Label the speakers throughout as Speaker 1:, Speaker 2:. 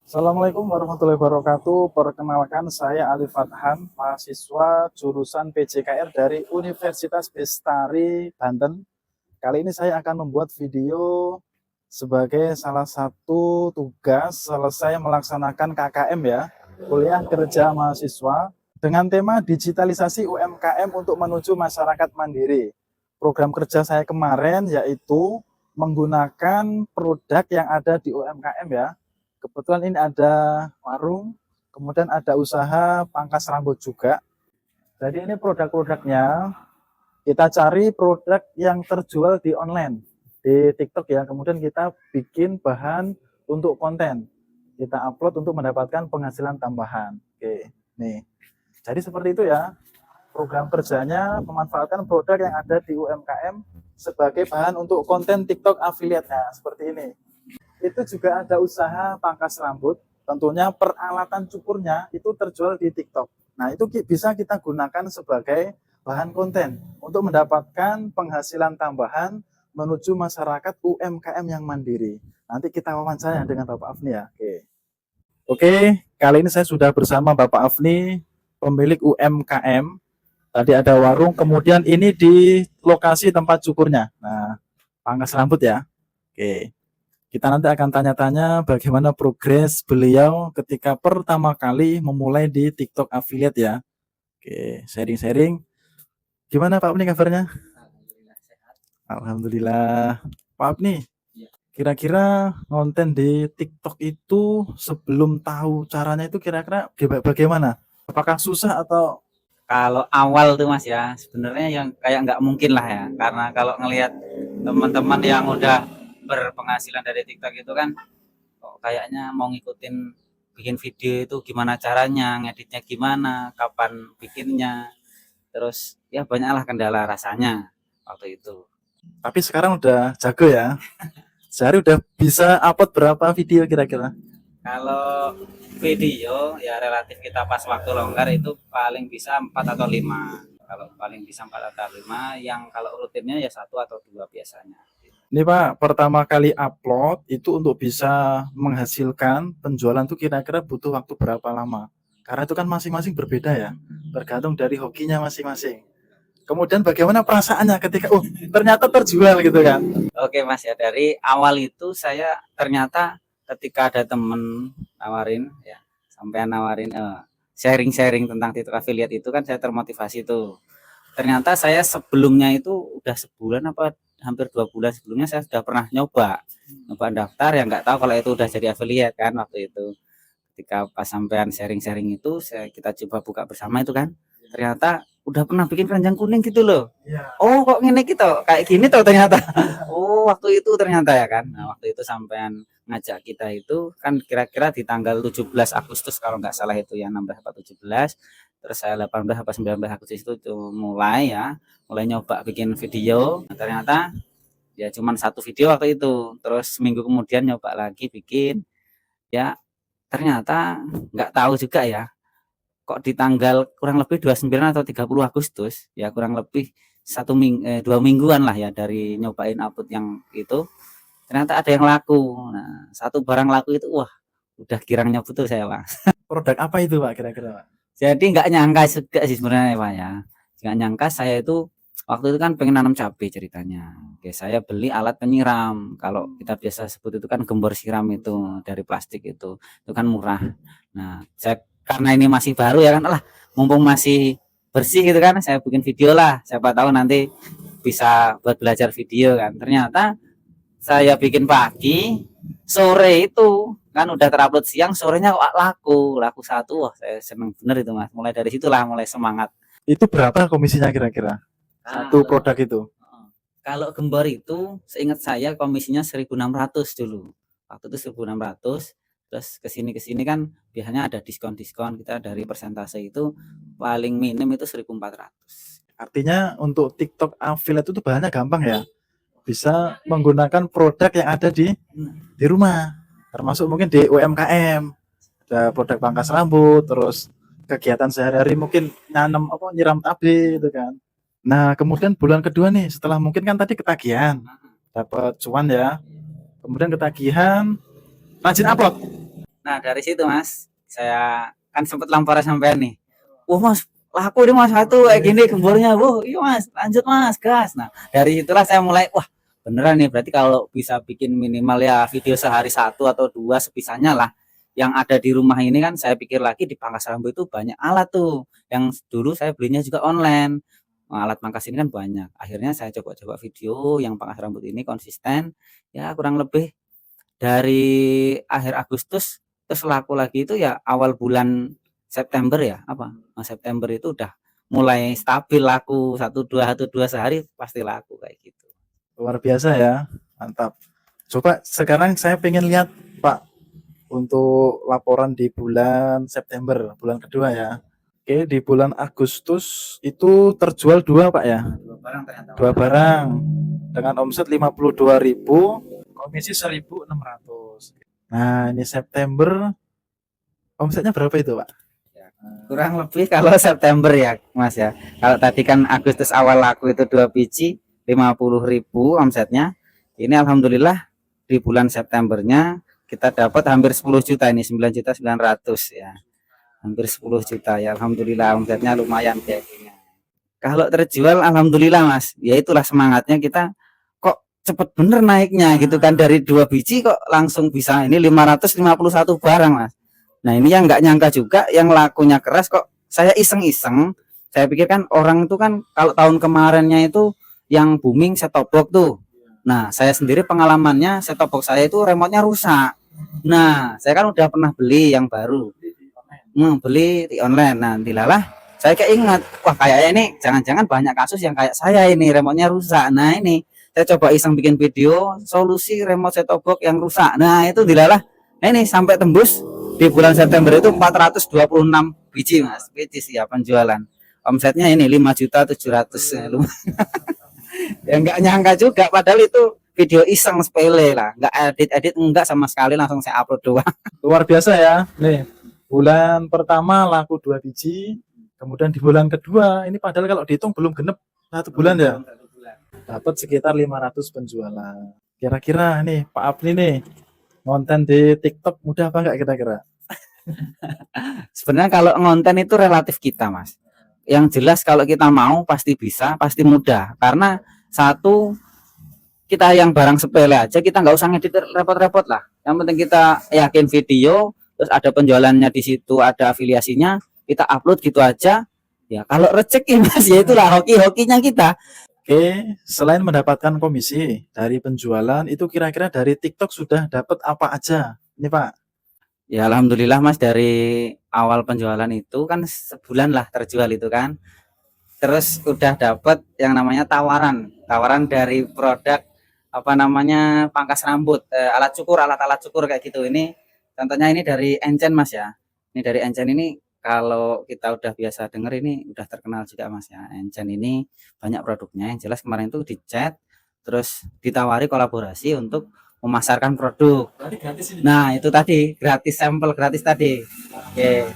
Speaker 1: Assalamualaikum warahmatullahi wabarakatuh. Perkenalkan saya Ali Fathan, mahasiswa jurusan PJKR dari Universitas Bestari, Banten. Kali ini saya akan membuat video sebagai salah satu tugas selesai melaksanakan KKM ya, kuliah kerja mahasiswa dengan tema digitalisasi UMKM untuk menuju masyarakat mandiri. Program kerja saya kemarin yaitu menggunakan produk yang ada di UMKM ya. Kebetulan ini ada warung, kemudian ada usaha pangkas rambut juga. Jadi ini produk-produknya, kita cari produk yang terjual di online, di TikTok ya. Kemudian kita bikin bahan untuk konten. Kita upload untuk mendapatkan penghasilan tambahan. Oke, nih. Jadi seperti itu ya. Program kerjanya memanfaatkan produk yang ada di UMKM sebagai bahan untuk konten TikTok affiliate-nya. Seperti ini. Itu juga ada usaha pangkas rambut, tentunya peralatan cukurnya itu terjual di TikTok. Nah, itu bisa kita gunakan sebagai bahan konten untuk mendapatkan penghasilan tambahan menuju masyarakat UMKM yang mandiri. Nanti kita wawancara dengan Bapak Afni ya. Oke, kali ini saya sudah bersama Bapak Afni, pemilik UMKM. Tadi ada warung, kemudian ini di lokasi tempat cukurnya. Nah, pangkas rambut ya. Oke. Kita nanti akan tanya-tanya bagaimana progres beliau ketika pertama kali memulai di TikTok affiliate ya. Oke, sharing-sharing. Gimana Pak Apni kabarnya?
Speaker 2: Alhamdulillah sehat.
Speaker 1: Alhamdulillah. Pak Apni, kira-kira konten di TikTok itu sebelum tahu caranya itu kira-kira bagaimana? Apakah susah atau
Speaker 2: Kalau awal tuh Mas ya, sebenarnya yang kayak nggak mungkin lah ya, karena kalau ngelihat teman-teman yang udah berpenghasilan dari TikTok itu kan, kok kayaknya mau ngikutin bikin video itu gimana caranya, ngeditnya gimana, kapan bikinnya, terus ya banyaklah kendala rasanya waktu itu.
Speaker 1: tapi sekarang udah jago ya? Sehari udah bisa upload berapa video kira-kira?
Speaker 2: Kalau video ya relatif kita pas waktu longgar itu paling bisa 4 atau 5. Kalau paling bisa 4 atau 5, yang kalau rutinnya ya 1 atau 2 biasanya.
Speaker 1: Ini Pak, pertama kali upload itu untuk bisa menghasilkan penjualan tuh kira-kira butuh waktu berapa lama? Karena itu kan masing-masing berbeda ya, tergantung dari hokinya masing-masing. Kemudian bagaimana perasaannya ketika, oh ternyata terjual gitu kan?
Speaker 2: Oke Mas ya, dari awal itu saya ternyata ketika ada temen nawarin ya, sampai nawarin sharing-sharing tentang TikTok affiliate itu kan saya termotivasi tuh. Ternyata saya sebelumnya itu udah sebulan apa hampir 2 bulan sebelumnya saya sudah pernah nyoba daftar, ya nggak tahu kalau itu udah jadi affiliate kan waktu itu. Ketika pas sampean sharing-sharing itu kita coba buka bersama itu kan, ternyata udah pernah bikin keranjang kuning gitu loh. Oh kok gini gitu, kayak gini tuh ternyata. Oh waktu itu ternyata ya kan. Nah waktu itu sampean ngajak kita itu kan kira-kira di tanggal 17 Agustus kalau nggak salah itu ya, 16 atau 17. Terus saya 18 atau 19 Agustus itu tuh mulai ya, mulai nyoba bikin video. Nah, ternyata ya cuman satu video waktu itu. Terus seminggu kemudian nyoba lagi bikin, ya ternyata nggak tahu juga ya, kok di tanggal kurang lebih 29 atau 30 Agustus ya, kurang lebih 2 mingguan lah ya dari nyobain upload yang itu, ternyata ada yang laku. Nah satu barang laku itu wah udah girangnya betul saya Pak.
Speaker 1: Produk apa itu Pak kira-kira Pak?
Speaker 2: Jadi nggak nyangka juga sih sebenarnya Pak ya, nggak nyangka saya itu waktu itu kan pengen nanam cabai ceritanya. Oke, saya beli alat penyiram, kalau kita biasa sebut itu kan gembor siram itu dari plastik itu kan murah. Nah saya karena ini masih baru ya kan, lah mumpung masih bersih gitu kan, saya bikin video lah, siapa tahu nanti bisa buat belajar video kan. Ternyata saya bikin pagi, sore itu kan udah terupload siang, sorenya kok laku satu. Wah saya seneng bener itu Mas, mulai dari situlah mulai semangat.
Speaker 1: Itu berapa komisinya kira-kira? Satu
Speaker 2: kalau
Speaker 1: produk itu?
Speaker 2: kalau gembor itu seingat saya komisinya 1.600 dulu, waktu itu 1.600. Terus kesini kan biasanya ada diskon kita dari persentase itu, paling minim itu 1.400.
Speaker 1: Artinya untuk TikTok affiliate itu bahannya gampang ya? Bisa menggunakan produk yang ada di rumah, termasuk mungkin di UMKM, ada produk pangkas rambut, terus kegiatan sehari-hari mungkin nanam apa nyiram cabai gitu kan. Nah, kemudian bulan kedua nih, setelah mungkin kan tadi ketagihan, dapat cuan ya. Kemudian ketagihan, rajin upload.
Speaker 2: Nah dari situ mas, saya kan sempat lampar sampean nih. Wah mas, laku nih mas satu kayak gini gembornya. Wah iya mas, lanjut mas, gas. Nah dari situlah saya mulai, wah beneran nih berarti kalau bisa bikin minimal ya video sehari satu atau dua sebisanya lah. Yang ada di rumah ini kan saya pikir lagi di pangkas rambut itu banyak alat tuh. Yang dulu saya belinya juga online. Nah, alat pangkas ini kan banyak. Akhirnya saya coba-coba video yang pangkas rambut ini konsisten. Ya kurang lebih dari akhir Agustus terus laku lagi itu ya awal bulan September ya apa September itu udah mulai stabil laku satu dua sehari pasti laku kayak gitu.
Speaker 1: Luar biasa ya, mantap. Coba sekarang saya pengen lihat Pak untuk laporan di bulan September, bulan kedua ya. Oke, di bulan Agustus itu terjual dua Pak ya,
Speaker 2: Dua barang ternyata.
Speaker 1: dua barang dengan omset 52.000, komisi 1.600. Nah ini September omsetnya berapa itu Pak?
Speaker 2: Kurang lebih kalau September ya Mas ya. Kalau tadi kan Agustus awal laku itu 2 biji 50.000 omsetnya. Ini alhamdulillah di bulan Septembernya kita dapat hampir 10 juta ini 9.900.000 ya. Hampir 10 juta ya alhamdulillah omsetnya lumayan kayak gini. Kalau terjual alhamdulillah Mas. Ya itulah semangatnya kita kok cepet bener naiknya gitu kan dari 2 biji kok langsung bisa ini 551 barang Mas. Nah ini yang nggak nyangka juga yang lakunya keras kok saya iseng-iseng. Saya pikir kan orang itu kan kalau tahun kemarinnya itu yang booming set-top box tuh. Nah saya sendiri pengalamannya set-top box saya itu remote-nya rusak. Nah saya kan udah pernah beli yang baru. Beli di online. Nah dilalah saya keinget wah kayaknya ini jangan-jangan banyak kasus yang kayak saya ini remote-nya rusak. Nah ini saya coba iseng bikin video solusi remote set-top box yang rusak. Nah itu dilalah. Nah ini sampai tembus di bulan September itu 426 biji Mas, biji sih ya penjualan. Omsetnya ini 5.700.000 ya nggak nyangka juga padahal itu video iseng sepele lah, nggak edit enggak sama sekali langsung saya upload doang.
Speaker 1: Luar biasa ya. Nih, bulan pertama laku 2 biji, kemudian di bulan kedua ini padahal kalau dihitung belum genep 1 bulan ya. Dapat sekitar 500 penjualan. Kira-kira nih Pak Apni nih konten di TikTok mudah apa enggak kira-kira?
Speaker 2: Sebenarnya kalau ngonten itu relatif kita Mas. Yang jelas kalau kita mau pasti bisa, pasti mudah. Karena satu kita yang barang sepele aja kita nggak usah ngedit repot-repot lah. Yang penting kita yakin video, terus ada penjualannya di situ, ada afiliasinya, kita upload gitu aja. Ya kalau rezeki Mas ya itulah hoki-hokinya kita.
Speaker 1: Oke, selain mendapatkan komisi dari penjualan, itu kira-kira dari TikTok sudah dapat apa aja? Ini Pak.
Speaker 2: Ya alhamdulillah Mas dari awal penjualan itu kan sebulan lah terjual itu kan. Terus udah dapat yang namanya tawaran dari produk apa namanya pangkas rambut, alat-alat cukur kayak gitu. Ini contohnya ini dari Encen Mas ya. Ini dari Encen ini kalau kita udah biasa denger ini udah terkenal juga Mas ya. Encen ini banyak produknya yang jelas kemarin itu dicat terus ditawari kolaborasi untuk memasarkan produk. Nah, itu tadi gratis sampel gratis tadi. Oke.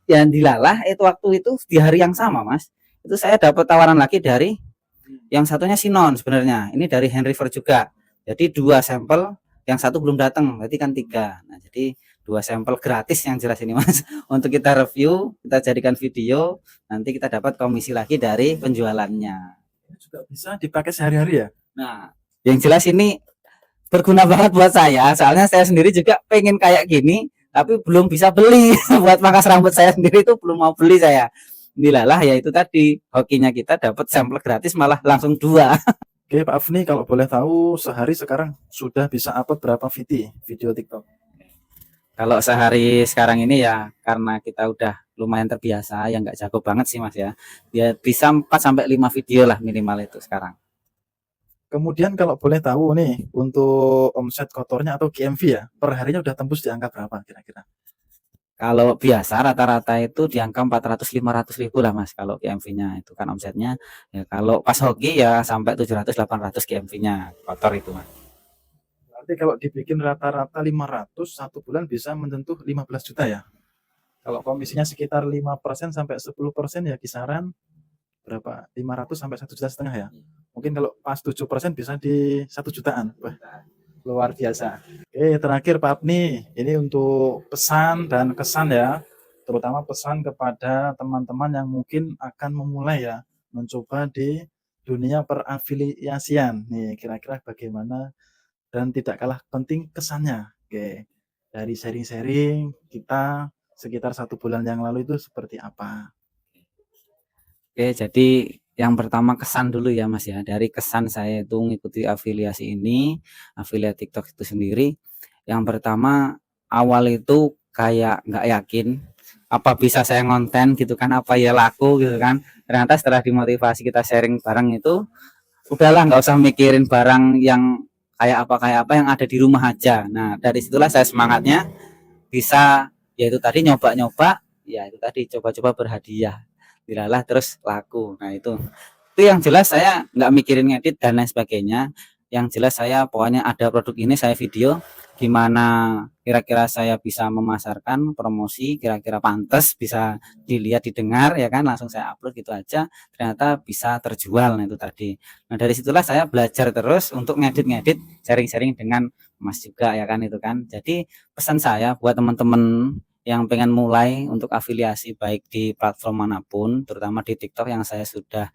Speaker 2: Yang dilalah itu waktu itu di hari yang sama, Mas. Itu saya dapat tawaran lagi dari yang satunya Sinon sebenarnya. Ini dari Henriver juga. Jadi 2 sampel, yang satu belum datang, berarti kan 3. Nah, jadi 2 sampel gratis yang jelas ini, Mas. Untuk kita review, kita jadikan video, nanti kita dapat komisi lagi dari penjualannya.
Speaker 1: Ini juga bisa dipakai sehari-hari ya?
Speaker 2: Nah, yang jelas ini berguna banget buat saya soalnya saya sendiri juga pengen kayak gini tapi belum bisa beli buat pangkas rambut saya sendiri itu belum mau beli saya dilalah ya itu tadi hokinya kita dapat sampel gratis malah langsung 2.
Speaker 1: Oke Pak Afni, kalau boleh tahu sehari sekarang sudah bisa upload berapa video TikTok?
Speaker 2: Kalau sehari sekarang ini ya karena kita udah lumayan terbiasa ya nggak jago banget sih Mas ya bisa 4 sampai 5 video lah minimal itu sekarang.
Speaker 1: Kemudian kalau boleh tahu nih, untuk omset kotornya atau GMV ya, per harinya udah tembus di angka berapa kira-kira?
Speaker 2: Kalau biasa rata-rata itu di angka 400-500 ribu lah Mas kalau GMV-nya itu kan omsetnya. Ya kalau pas hoki ya sampai 700-800 GMV-nya kotor itu Mas.
Speaker 1: Berarti kalau dibikin rata-rata 500 satu bulan bisa menyentuh 15 juta ya? Kalau komisinya sekitar 5% sampai 10% ya kisaran berapa? 500 sampai 1,5 juta ya? Mungkin kalau pas 7% bisa di 1 jutaan. Wah, luar biasa. Oke, terakhir Pak Abni, ini untuk pesan dan kesan ya, terutama pesan kepada teman-teman yang mungkin akan memulai ya, mencoba di dunia perafiliasian. Nih, kira-kira bagaimana dan tidak kalah penting kesannya. Oke, dari sharing-sharing kita sekitar 1 bulan yang lalu itu seperti apa?
Speaker 2: Oke, jadi yang pertama kesan dulu ya Mas ya. Dari kesan saya itu mengikuti afiliasi ini, afiliat TikTok itu sendiri. Yang pertama awal itu kayak nggak yakin apa bisa saya ngonten gitu kan, apa ya laku gitu kan. Ternyata setelah dimotivasi kita sharing bareng itu, udahlah nggak usah mikirin barang yang kayak apa yang ada di rumah aja. Nah dari situlah saya semangatnya bisa yaitu tadi nyoba-nyoba, ya itu tadi coba-coba berhadiah, dilalah terus laku. Nah itu yang jelas saya nggak mikirin ngedit dan lain sebagainya. Yang jelas saya pokoknya ada produk ini saya video gimana kira-kira saya bisa memasarkan promosi, kira-kira pantas bisa dilihat didengar ya kan, langsung saya upload gitu aja, ternyata bisa terjual. Nah itu tadi, nah dari situlah saya belajar terus untuk ngedit-ngedit, sharing-sharing dengan Mas juga ya kan, itu kan. Jadi pesan saya buat teman-teman yang pengen mulai untuk afiliasi baik di platform manapun, terutama di TikTok yang saya sudah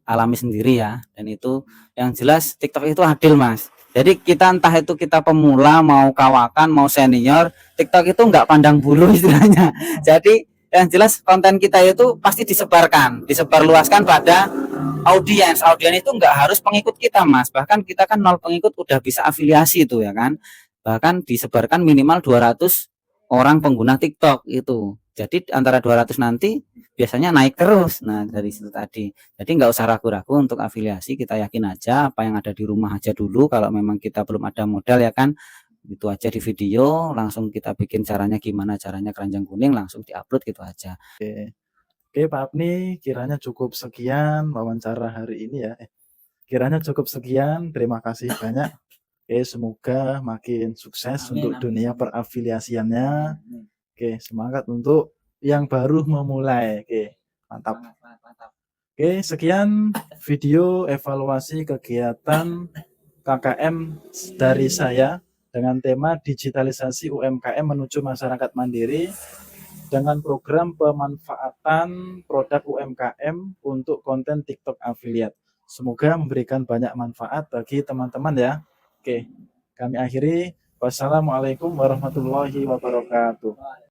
Speaker 2: alami sendiri ya. Dan itu yang jelas TikTok itu adil Mas. Jadi kita entah itu kita pemula, mau kawakan, mau senior, TikTok itu nggak pandang bulu istilahnya. Jadi yang jelas konten kita itu pasti disebarkan, disebarluaskan pada audiens. Audiens itu nggak harus pengikut kita Mas. Bahkan kita kan 0 pengikut udah bisa afiliasi itu ya kan. Bahkan disebarkan minimal 200 orang pengguna TikTok itu. Jadi antara 200 nanti biasanya naik terus. Nah dari situ tadi. Jadi nggak usah ragu-ragu untuk afiliasi, kita yakin aja apa yang ada di rumah aja dulu. Kalau memang kita belum ada modal ya kan, itu aja di video, langsung kita bikin caranya gimana, caranya keranjang kuning, langsung diupload gitu aja.
Speaker 1: Oke. Oke Pak Abni, kiranya cukup sekian wawancara hari ini ya. Kiranya cukup sekian, terima kasih banyak. Oke, semoga makin sukses
Speaker 2: Amin,
Speaker 1: untuk
Speaker 2: amin.
Speaker 1: dunia perafiliasiannya. Oke, semangat untuk yang baru memulai. Oke, mantap. Oke, sekian video evaluasi kegiatan KKM dari saya dengan tema digitalisasi UMKM menuju masyarakat mandiri dengan program pemanfaatan produk UMKM untuk konten TikTok affiliate. Semoga memberikan banyak manfaat bagi teman-teman ya. Oke, kami akhiri. Wassalamualaikum warahmatullahi wabarakatuh.